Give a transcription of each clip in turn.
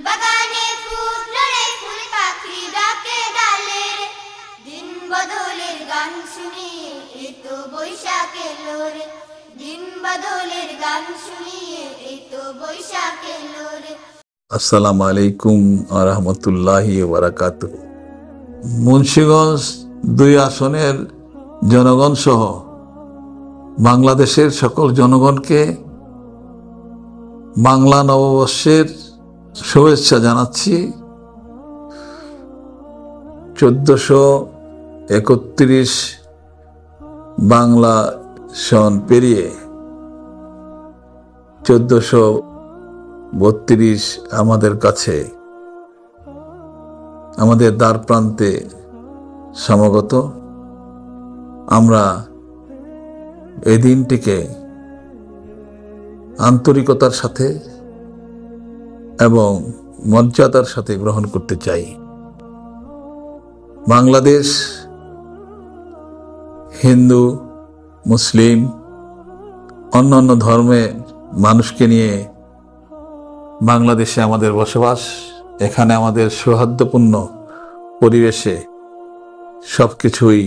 বাগানে ফুটলো রে ফুল পাখি ডাকে ডালে রে, দিন বদলের গান শুনিয়ে এই তো বৈশাখ এলো রে, দিন বদলের গান শুনিয়ে এই তো বৈশাখ এলো রে। আসসালামু আলাইকুম ওয়া রাহমাতুল্লাহি ওয়া বারাকাতুহু। মুন্সিগঞ্জ 2 আসনের জনগণ সহ বাংলাদেশের সকল জনগণকে বাংলা নববর্ষের শুভেচ্ছা জানাচ্ছি। 1431 বাংলা সন পেরিয়ে 1432 আমাদের কাছে, আমাদের দ্বার প্রান্তে সমাগত। আমরা এই দিনটিকে আন্তরিকতার সাথে এবং মর্যাদার সাথে গ্রহণ করতে চাই। বাংলাদেশ হিন্দু, মুসলিম, অন্যান্য ধর্মের মানুষকে নিয়ে বাংলাদেশে আমাদের বসবাস। এখানে আমাদের সৌহার্দ্যপূর্ণ পরিবেশে সবকিছুই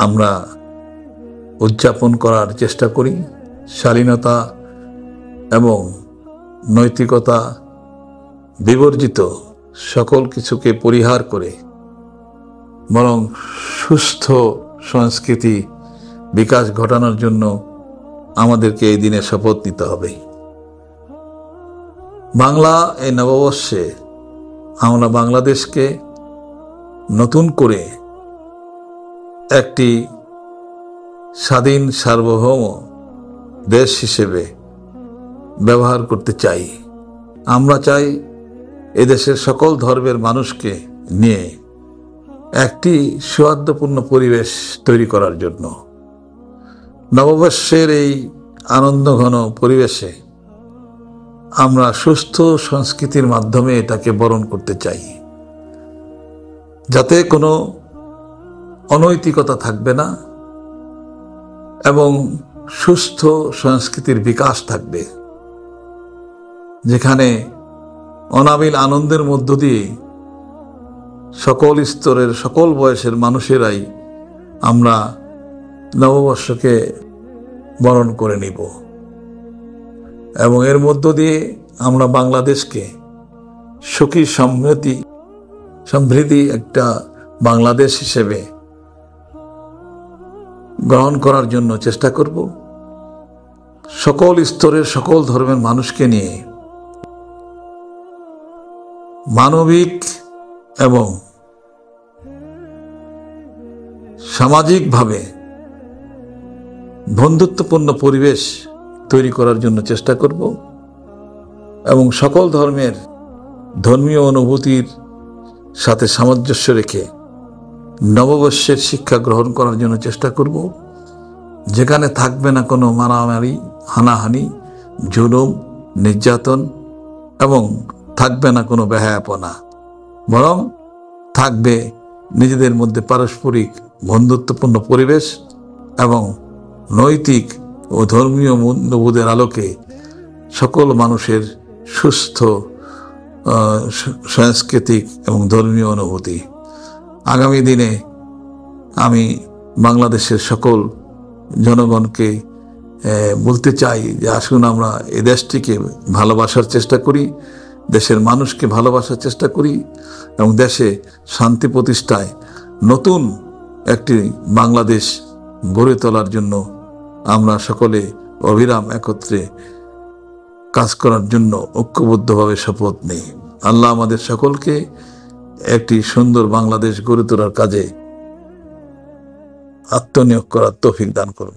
আমরা উদযাপন করার চেষ্টা করি। শালীনতা এবং নৈতিকতা বিবর্জিত সকল কিছুকে পরিহার করে বরং সুস্থ সংস্কৃতি বিকাশ ঘটানোর জন্য আমাদেরকে এই দিনে শপথ নিতে হবে। বাংলা এই নববর্ষে আমরা বাংলাদেশকে নতুন করে একটি স্বাধীন সার্বভৌম দেশ হিসেবে ব্যবহার করতে চাই। আমরা চাই এদেশের সকল ধর্মের মানুষকে নিয়ে একটি সৌহার্দ্যপূর্ণ পরিবেশ তৈরি করার জন্য। নববর্ষের এই আনন্দঘন পরিবেশে আমরা সুস্থ সংস্কৃতির মাধ্যমে এটাকে বরণ করতে চাই, যাতে কোনো অনৈতিকতা থাকবে না এবং সুস্থ সংস্কৃতির বিকাশ থাকবে, যেখানে অনাবিল আনন্দের মধ্য দিয়ে সকল স্তরের সকল বয়সের মানুষেরাই আমরা নববর্ষকে বরণ করে নিব এবং এর মধ্য দিয়ে আমরা বাংলাদেশকে সুখী সমৃদ্ধি একটা বাংলাদেশ হিসেবে গ্রহণ করার জন্য চেষ্টা করব। সকল স্তরের সকল ধর্মের মানুষকে নিয়ে মানবিক এবং সামাজিকভাবে বন্ধুত্বপূর্ণ পরিবেশ তৈরি করার জন্য চেষ্টা করব এবং সকল ধর্মের ধর্মীয় অনুভূতির সাথে সামঞ্জস্য রেখে নববর্ষের শিক্ষা গ্রহণ করার জন্য চেষ্টা করব, যেখানে থাকবে না কোনো মারামারি, হানাহানি, জুলুম, নির্যাতন এবং থাকবে না কোনো বেহায়াপনা, বরং থাকবে নিজেদের মধ্যে পারস্পরিক বন্ধুত্বপূর্ণ পরিবেশ এবং নৈতিক ও ধর্মীয় মূল্যবোধের আলোকে সকল মানুষের সুস্থ সাংস্কৃতিক এবং ধর্মীয় অনুভূতি। আগামী দিনে আমি বাংলাদেশের সকল জনগণকে বলতে চাই যে আসুন আমরা এই দেশটিকে ভালোবাসার চেষ্টা করি, দেশের মানুষকে ভালোবাসার চেষ্টা করি এবং দেশে শান্তি প্রতিষ্ঠায় নতুন একটি বাংলাদেশ গড়ে তোলার জন্য আমরা সকলে অবিরাম একত্রে কাজ করার জন্য ঐক্যবদ্ধভাবে শপথ নেই। আল্লাহ আমাদের সকলকে একটি সুন্দর বাংলাদেশ গড়ে তোলার কাজে আত্মনিয়োগ করার তৌফিক দান করুন।